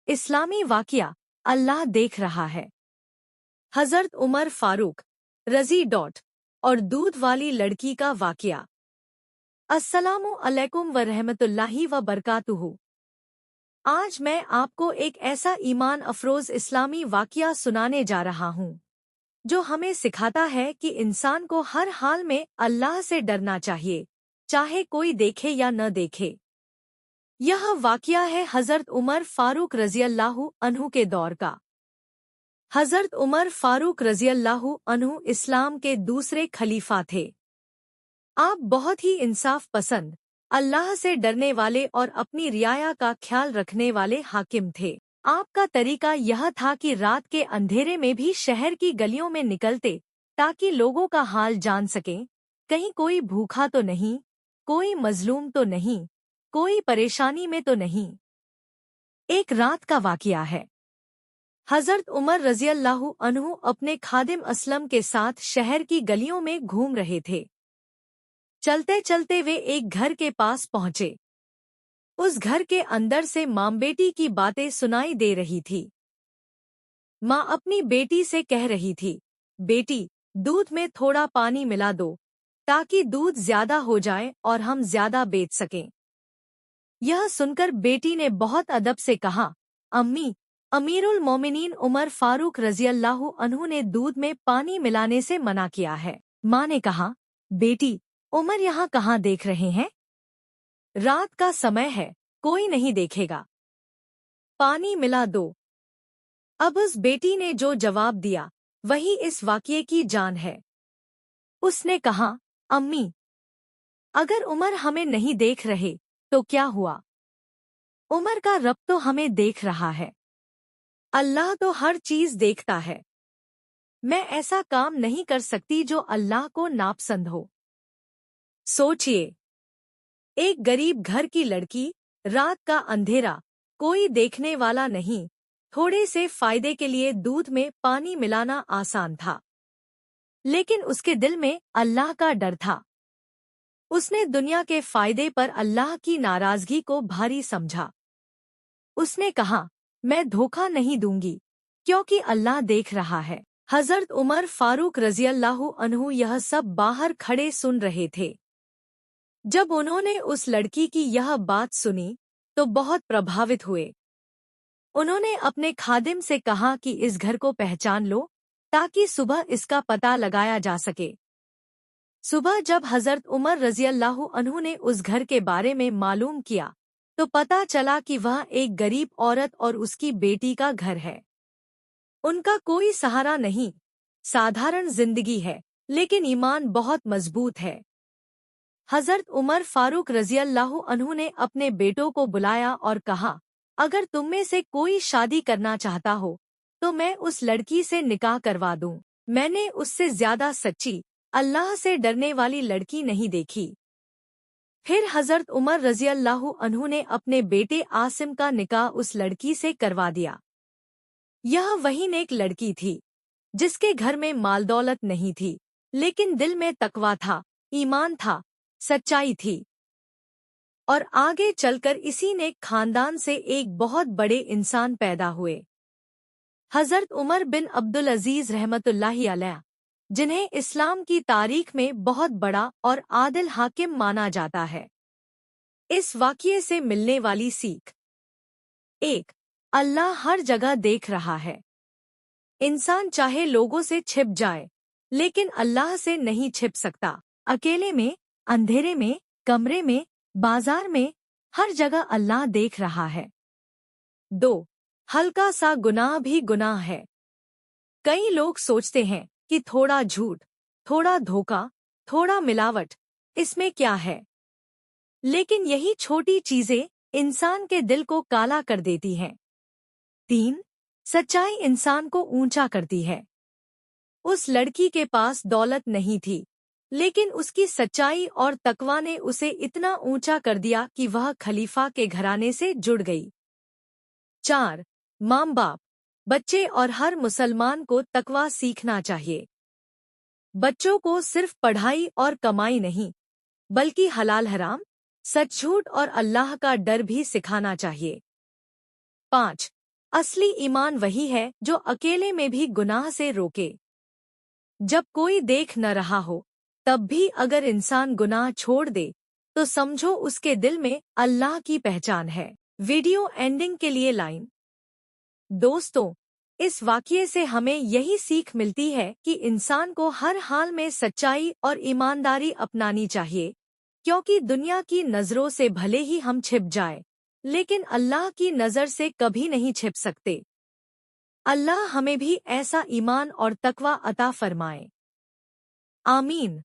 इस्लामी वाक़या, अल्लाह देख रहा है। हज़रत उमर फारूक रज़ी और दूध वाली लड़की का वाक़या। अस्सलामु अलैकुम व रहमतुल्लाहि व बरकातुहू। आज मैं आपको एक ऐसा ईमान अफरोज़ इस्लामी वाक़या सुनाने जा रहा हूँ जो हमें सिखाता है कि इंसान को हर हाल में अल्लाह से डरना चाहिए, चाहे कोई देखे या न देखे। यह वाक़या है हज़रत उमर फारूक रज़ियल्लाहु अन्हु के दौर का। हज़रत उमर फारूक रज़ियल्लाहु अन्हु इस्लाम के दूसरे खलीफा थे। आप बहुत ही इंसाफ पसंद, अल्लाह से डरने वाले और अपनी रियाया का ख्याल रखने वाले हाकिम थे। आपका तरीका यह था कि रात के अंधेरे में भी शहर की गलियों में निकलते ताकि लोगों का हाल जान सकें, कहीं कोई भूखा तो नहीं, कोई मजलूम तो नहीं, कोई परेशानी में तो नहीं। एक रात का वाक़या है। हज़रत उमर रज़ियल्लाहु अन्हु अपने खादिम असलम के साथ शहर की गलियों में घूम रहे थे। चलते चलते वे एक घर के पास पहुंचे। उस घर के अंदर से माँ बेटी की बातें सुनाई दे रही थी। माँ अपनी बेटी से कह रही थी, बेटी, दूध में थोड़ा पानी मिला दो ताकि दूध ज्यादा हो जाए और हम ज्यादा बेच सकें। यह सुनकर बेटी ने बहुत अदब से कहा, अम्मी, अमीरुल मोमिनीन उमर फारूक रज़ियल्लाहु अन्हु ने दूध में पानी मिलाने से मना किया है। माँ ने कहा, बेटी, उमर यहाँ कहाँ देख रहे हैं? रात का समय है, कोई नहीं देखेगा। पानी मिला दो। अब उस बेटी ने जो जवाब दिया वही इस वाक़ये की जान है। उसने कहा, अम्मी, अगर उमर हमें नहीं देख रहे तो क्या हुआ? उमर का रब तो हमें देख रहा है। अल्लाह तो हर चीज देखता है। मैं ऐसा काम नहीं कर सकती जो अल्लाह को नापसंद हो। सोचिए, एक गरीब घर की लड़की, रात का अंधेरा, कोई देखने वाला नहीं, थोड़े से फायदे के लिए दूध में पानी मिलाना आसान था, लेकिन उसके दिल में अल्लाह का डर था। उसने दुनिया के फायदे पर अल्लाह की नाराजगी को भारी समझा। उसने कहा, मैं धोखा नहीं दूंगी क्योंकि अल्लाह देख रहा है। हज़रत उमर फारूक रज़ियल्लाहु अन्हु यह सब बाहर खड़े सुन रहे थे। जब उन्होंने उस लड़की की यह बात सुनी तो बहुत प्रभावित हुए। उन्होंने अपने खादिम से कहा कि इस घर को पहचान लो ताकि सुबह इसका पता लगाया जा सके। सुबह जब हज़रत उमर रज़ियल्लाहु अन्हु ने उस घर के बारे में मालूम किया तो पता चला कि वह एक गरीब औरत और उसकी बेटी का घर है। उनका कोई सहारा नहीं, साधारण जिंदगी है, लेकिन ईमान बहुत मजबूत है। हज़रत उमर फारूक रज़ियल्लाहु अन्हु ने अपने बेटों को बुलाया और कहा, अगर तुम में से कोई शादी करना चाहता हो तो मैं उस लड़की से निकाह करवा दूं। मैंने उससे ज्यादा सच्ची, अल्लाह से डरने वाली लड़की नहीं देखी। फिर हज़रत उमर रज़ियल्लाहु अन्हु ने अपने बेटे आसिम का निकाह उस लड़की से करवा दिया। यह वही नेक लड़की थी जिसके घर में माल दौलत नहीं थी, लेकिन दिल में तकवा था, ईमान था, सच्चाई थी। और आगे चलकर इसी नेक खानदान से एक बहुत बड़े इंसान पैदा हुए, हज़रत उमर बिन अब्दुल अजीज रहमतुल्लाहि अलैह, जिन्हें इस्लाम की तारीख में बहुत बड़ा और आदिल हाकिम माना जाता है। इस वाक़ये से मिलने वाली सीख: 1. अल्लाह हर जगह देख रहा है। इंसान चाहे लोगों से छिप जाए, लेकिन अल्लाह से नहीं छिप सकता। अकेले में, अंधेरे में, कमरे में, बाजार में, हर जगह अल्लाह देख रहा है। 2. हल्का सा गुनाह भी गुनाह है। कई लोग सोचते हैं कि थोड़ा झूठ, थोड़ा धोखा, थोड़ा मिलावट, इसमें क्या है? लेकिन यही छोटी चीजें इंसान के दिल को काला कर देती हैं। 3. सच्चाई इंसान को ऊंचा करती है। उस लड़की के पास दौलत नहीं थी, लेकिन उसकी सच्चाई और तकवा ने उसे इतना ऊंचा कर दिया कि वह खलीफा के घराने से जुड़ गई। 4. माँ बाप, बच्चे और हर मुसलमान को तकवा सीखना चाहिए। बच्चों को सिर्फ पढ़ाई और कमाई नहीं, बल्कि हलाल हराम, सच झूठ और अल्लाह का डर भी सिखाना चाहिए। 5. असली ईमान वही है जो अकेले में भी गुनाह से रोके। जब कोई देख न रहा हो तब भी अगर इंसान गुनाह छोड़ दे तो समझो उसके दिल में अल्लाह की पहचान है। वीडियो एंडिंग के लिए लाइन। दोस्तों, इस वाक़ये से हमें यही सीख मिलती है कि इंसान को हर हाल में सच्चाई और ईमानदारी अपनानी चाहिए, क्योंकि दुनिया की नज़रों से भले ही हम छिप जाए, लेकिन अल्लाह की नज़र से कभी नहीं छिप सकते। अल्लाह हमें भी ऐसा ईमान और तकवा अता फरमाए। आमीन।